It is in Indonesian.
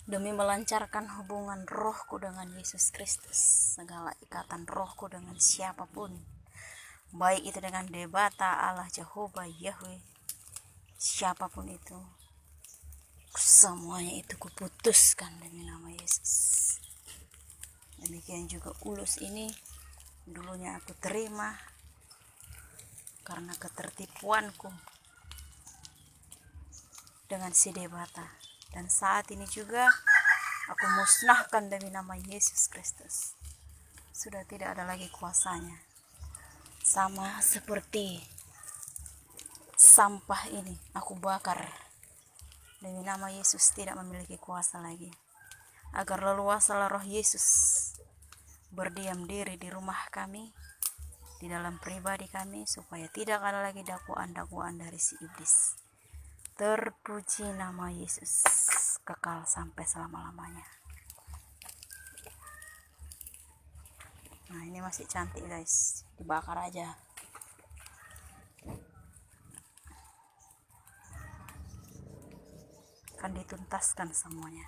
Demi melancarkan hubungan rohku dengan Yesus Kristus, segala ikatan rohku dengan siapapun, baik itu dengan debata, Allah, Jehovah, Yahweh, siapapun itu, semuanya itu kuputuskan demi nama Yesus. Demikian juga ulus ini, dulunya aku terima karena ketertipuanku dengan si debata, dan saat ini juga aku musnahkan demi nama Yesus Kristus. Sudah tidak ada lagi kuasanya. Sama seperti sampah ini aku bakar demi nama Yesus, tidak memiliki kuasa lagi. Agar leluasalah roh Yesus berdiam diri di rumah kami, di dalam pribadi kami, supaya tidak ada lagi dakwaan-dakwaan dari si iblis. Terpuji nama Yesus, kekal sampai selama-lamanya. Nah, ini masih cantik guys, dibakar aja. Akan dituntaskan semuanya.